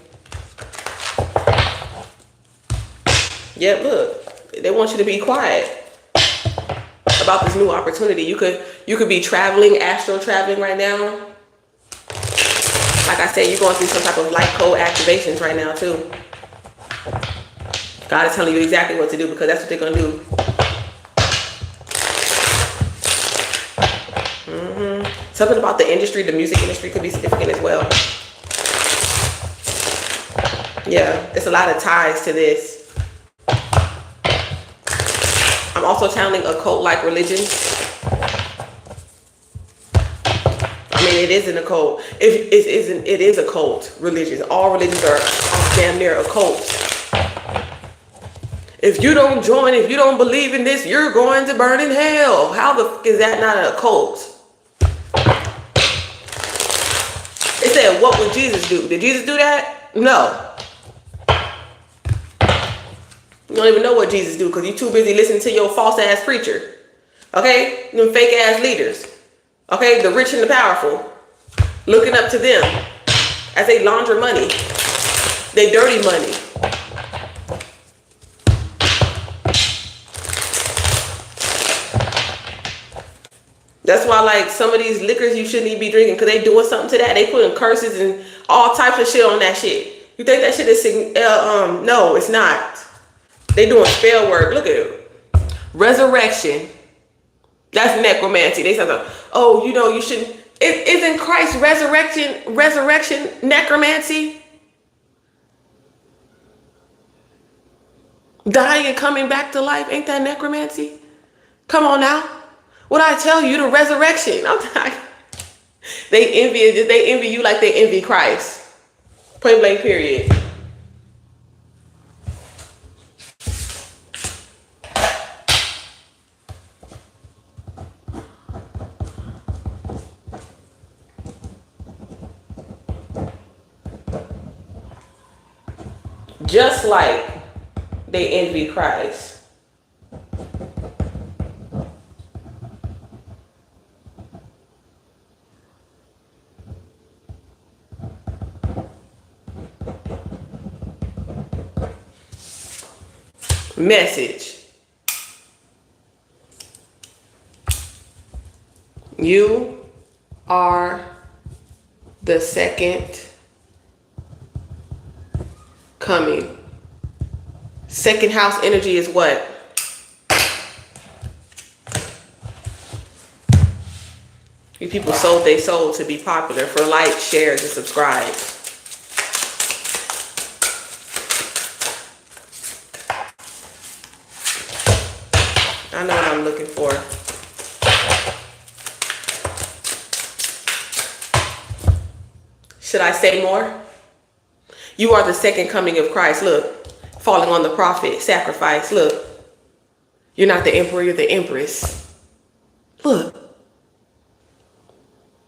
Yep, look. They want you to be quiet about this new opportunity. You could be traveling, astral traveling right now. Like I said, you're going through some type of light code activations right now too. God is telling you exactly what to do because that's what they're going to do. Something about the industry, the music industry could be significant as well. Yeah, there's a lot of ties to this. I'm also channeling occult-like religion. I mean, it is an occult. It is a cult religion. All religions are damn near occult. If you don't join, if you don't believe in this, you're going to burn in hell. How the fuck is that not a cult? It said, what would Jesus do? Did Jesus do that? No. You don't even know what Jesus do because you're too busy listening to your false ass preacher. Okay? Them fake ass leaders. Okay? The rich and the powerful. Looking up to them as they launder money. They dirty money. That's why, like, some of these liquors you shouldn't even be drinking because they doing something to that. They putting curses and all types of shit on that shit. You think that shit is no, it's not. They doing spell work. Look at it. Resurrection. That's necromancy. They say, oh, you know, you shouldn't. Isn't Christ's resurrection necromancy? Dying and coming back to life, ain't that necromancy? Come on now. What I tell you, the resurrection. I'm like, they envy you like they envy Christ. Point blank period. Just like they envy Christ. Message. You are the second coming. Second house energy is what? You people sold their soul to be popular for likes, shares, and subscribes. I know what I'm looking for. Should I say more? You are the second coming of Christ. Look, falling on the prophet, sacrifice. Look, you're not the emperor, you're the empress. Look,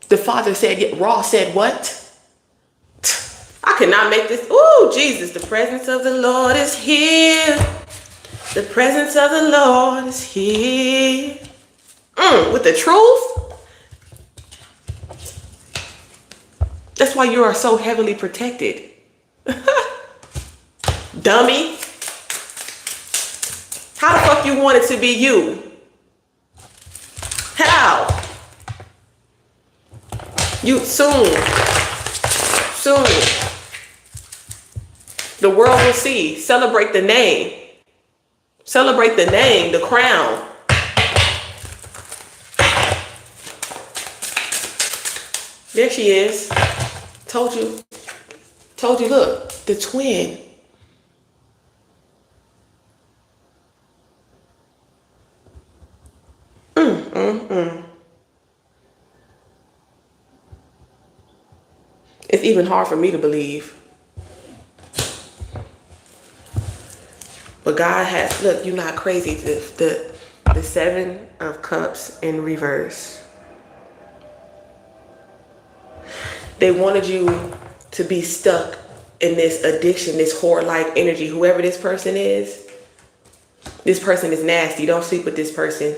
the father said, Raw said what? I cannot make this. Ooh, Jesus, the presence of the Lord is here. The presence of the Lord is here. With the truth. That's why you are so heavily protected. Dummy. How the fuck you want it to be you? How? You soon. The world will see. Celebrate the name. Celebrate the name, the crown. There she is. Told you, look, the twin. It's even hard for me to believe. But God has, look, you're not crazy. The Seven of Cups in reverse. They wanted you to be stuck in this addiction, this whore-like energy. Whoever this person is nasty. Don't sleep with this person.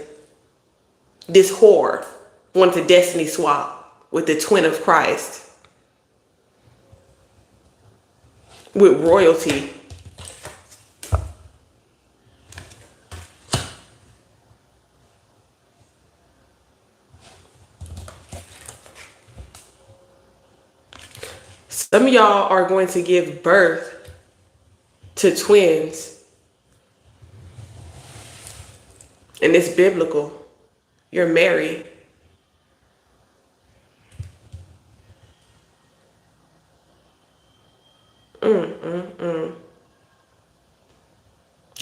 This whore wanted to destiny swap with the twin of Christ. With royalty. Some of y'all are going to give birth to twins. And it's biblical. You're married.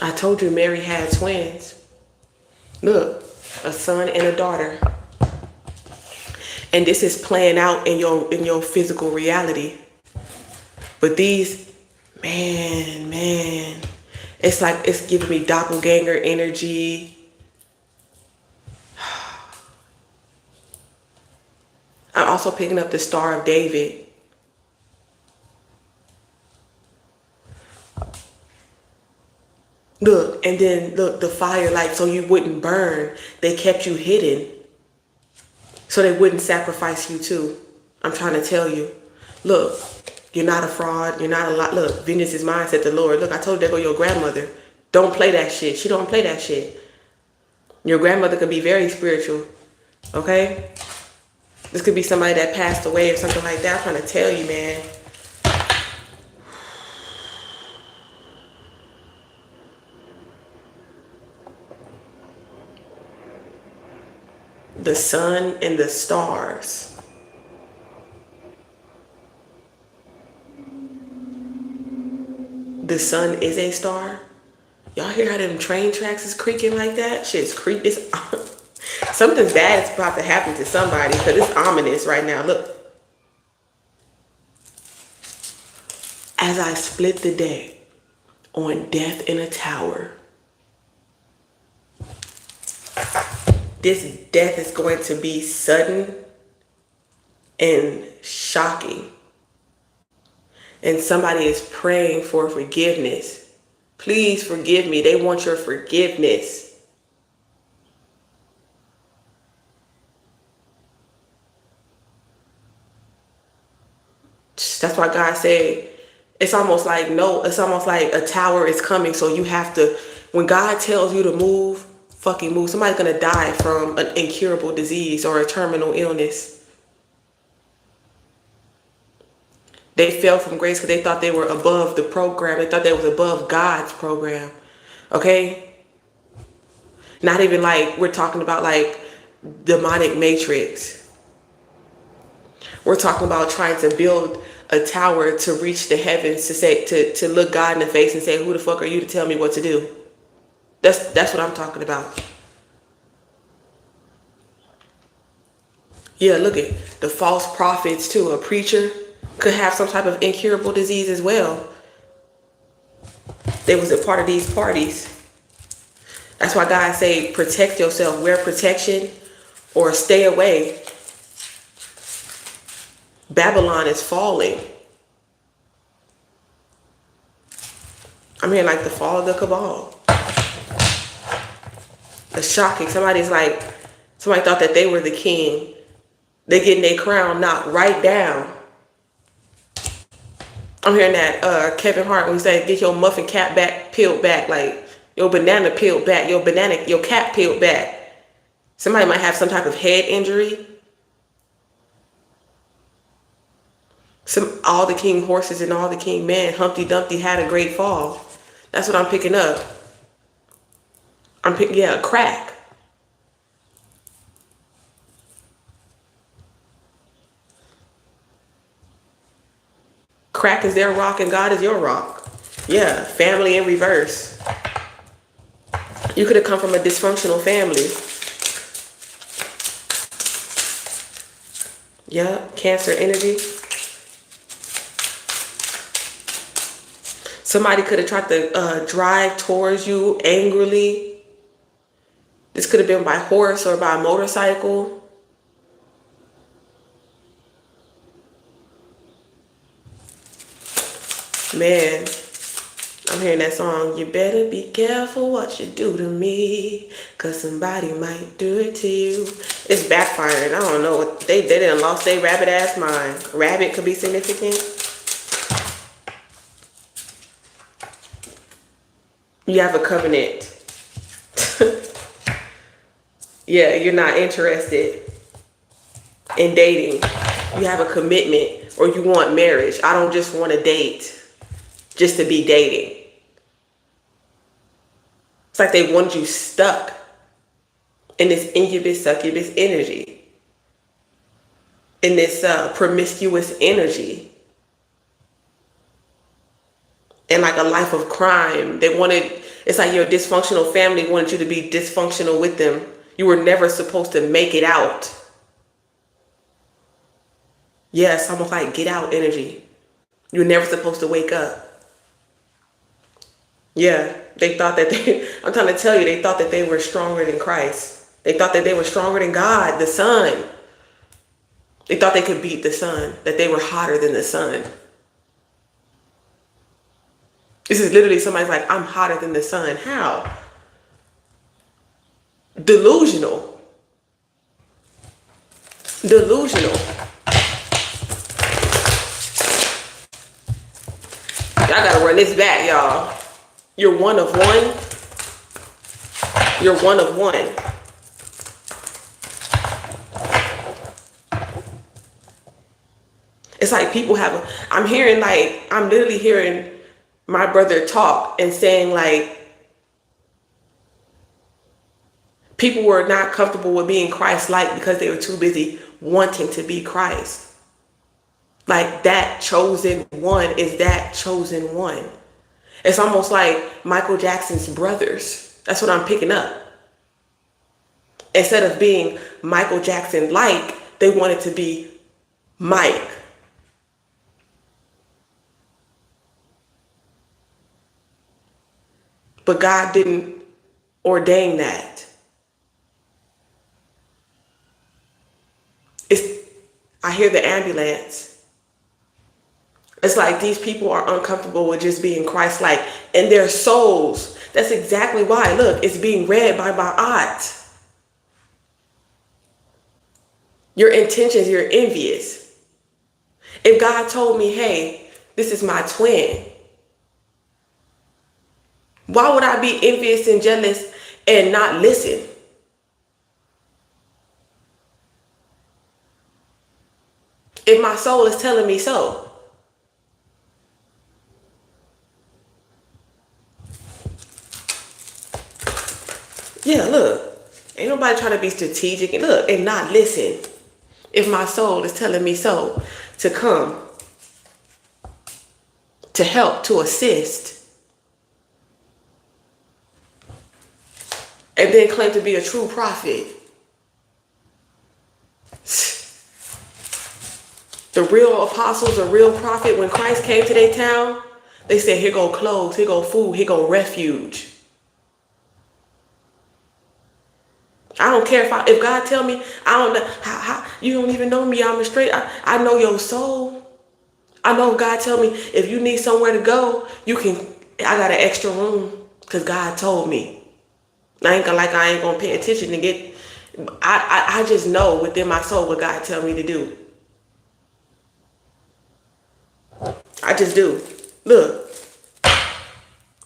I told you Mary had twins. Look, a son and a daughter. And this is playing out in your physical reality. But these, man, it's like it's giving me doppelganger energy. I'm also picking up the Star of David. Look, and then look, the fire, like, so you wouldn't burn. They kept you hidden so they wouldn't sacrifice you too. I'm trying to tell you. Look, you're not a fraud. You're not a lot. Look, vengeance is mine, said the Lord. Look, I told you there go your grandmother. Don't play that shit. She don't play that shit. Your grandmother could be very spiritual. Okay? This could be somebody that passed away or something like that. I'm trying to tell you, man. The sun and the stars. The sun is a star. Y'all hear how them train tracks is creaking like that? Shit's creepy. Something bad is about to happen to somebody because it's ominous right now. Look. As I split the day on death in a tower, this death is going to be sudden and shocking. And somebody is praying for forgiveness. Please forgive me. They want your forgiveness. That's why God said, it's almost like a tower is coming. So you have to, when God tells you to move, fucking move. Somebody's going to die from an incurable disease or a terminal illness. They fell from grace because they thought they were above the program. They thought they was above God's program. Okay? Not even like we're talking about like demonic matrix. We're talking about trying to build a tower to reach the heavens, to look God in the face and say, who the fuck are you to tell me what to do? That's what I'm talking about. Yeah, look at the false prophets too. A preacher could have some type of incurable disease as well. They was a part of these parties. That's why God say protect yourself, wear protection or stay away. Babylon is falling. I'm hearing like the fall of the cabal. It's shocking. Somebody thought that they were the king. They getting their crown knocked right down. I'm hearing that Kevin Hart when he said, get your muffin cap back, peeled back, like your banana peeled back, your cap peeled back. Somebody might have some type of head injury. All the king horses and all the king men, Humpty Dumpty had a great fall. That's what I'm picking up. A crack. Crack is their rock and God is your rock. Yeah, family in reverse. You could have come from a dysfunctional family. Yeah, Cancer energy. Somebody could have tried to drive towards you angrily. This could have been by horse or by motorcycle. Man, I'm hearing that song, you better be careful what you do to me, cause somebody might do it to you. It's backfiring. I don't know. They done lost their rabbit ass mind. Rabbit could be significant. You have a covenant. Yeah, you're not interested in dating. You have a commitment or you want marriage. I don't just want to date just to be dating. It's like they want you stuck in this incubus, succubus energy. In this promiscuous energy. And like a life of crime. It's like your dysfunctional family wanted you to be dysfunctional with them. You were never supposed to make it out. Yeah, it's almost like get out energy. You were never supposed to wake up. Yeah, they thought that I'm trying to tell you, they thought that they were stronger than Christ. They thought that they were stronger than God, the sun. They thought they could beat the sun, that they were hotter than the sun. This is literally somebody's like, I'm hotter than the sun. How? Delusional. Delusional. Y'all gotta run this back, y'all. You're one of one. You're one of one. It's like people have, I'm hearing like, I'm literally hearing my brother talk and saying like, people were not comfortable with being Christ-like because they were too busy wanting to be Christ. Like that chosen one is that chosen one. It's almost like Michael Jackson's brothers. That's what I'm picking up. Instead of being Michael Jackson-like, they wanted to be Mike. But God didn't ordain that. I hear the ambulance. It's like these people are uncomfortable with just being Christ-like in their souls. That's exactly why. Look, it's being read by my aunt. Your intentions, you're envious. If God told me, hey, this is my twin, why would I be envious and jealous and not listen? If my soul is telling me so. Yeah, look, ain't nobody trying to be strategic and look and not listen. If my soul is telling me so, to come, to help, to assist, and then claim to be a true prophet. The real apostles, the real prophet, when Christ came to their town, they said, here go clothes, here go food, here go refuge. I don't care if God tell me, I don't know, how you don't even know me, I'm a straight, I know your soul. I know if God tell me, if you need somewhere to go, I got an extra room, because God told me. I ain't gonna pay attention to get, I just know within my soul what God tell me to do. I just do. Look,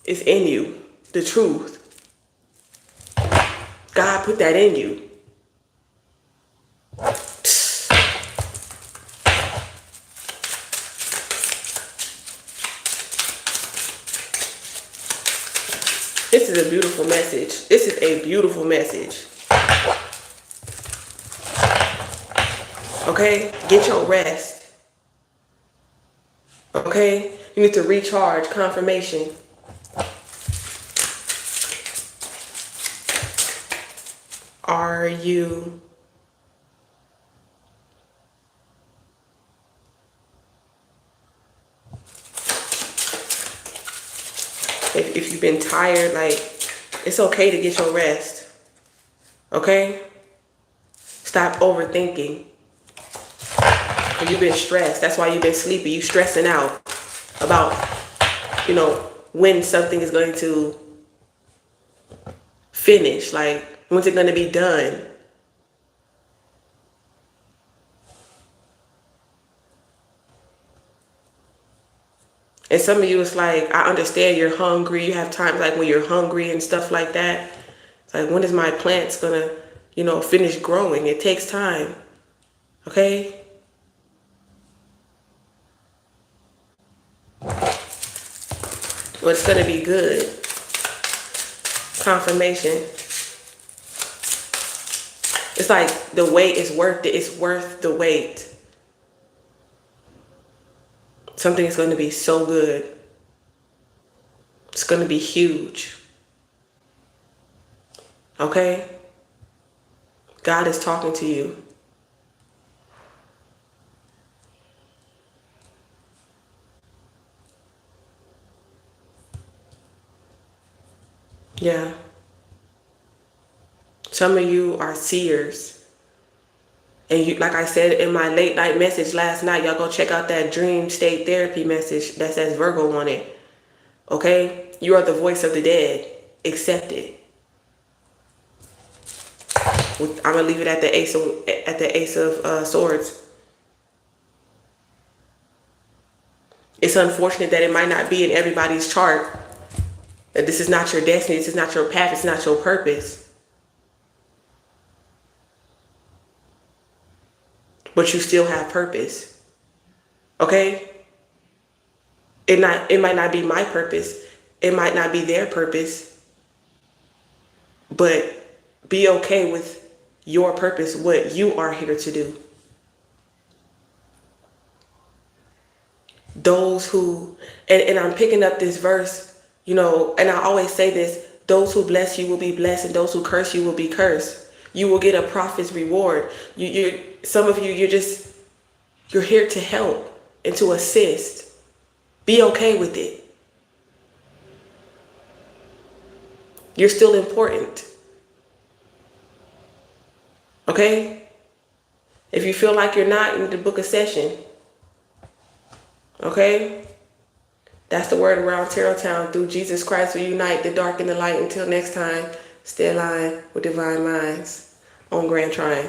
it's in you, the truth. God put that in you. This is a beautiful message. This is a beautiful message. Okay? Get your rest. Okay? You need to recharge. Confirmation. Are you if you've been tired, like, it's okay to get your rest. Okay? Stop overthinking. You've been stressed. That's why you've been sleepy. You stressing out about, when something is going to finish. Like, when's it going to be done? And some of you, it's like, I understand you're hungry. You have times like when you're hungry and stuff like that. It's like, when is my plants going to, finish growing? It takes time. Okay? Well, it's going to be good. Confirmation. It's like the wait is worth it. It's worth the wait. Something is going to be so good. It's going to be huge. Okay? God is talking to you. Yeah. Some of you are seers. And you, like I said in my late night message last night, y'all go check out that dream state therapy message that says Virgo on it. Okay? You are the voice of the dead. Accept it. I'm gonna leave it at the Ace of Swords. It's unfortunate that it might not be in everybody's chart. That this is not your destiny. This is not your path. It's not your purpose. But you still have purpose. Okay? It might not be my purpose. It might not be their purpose. But be okay with your purpose, what you are here to do. Those who, and I'm picking up this verse, and I always say this, those who bless you will be blessed, and those who curse you will be cursed. You will get a prophet's reward. Some of you, you're here to help and to assist. Be okay with it. You're still important. Okay? If you feel like you're not, you need to book a session. Okay? That's the word around Terrelltown. Through Jesus Christ, we unite the dark and the light. Until next time, stay aligned with divine minds on Grand Trine.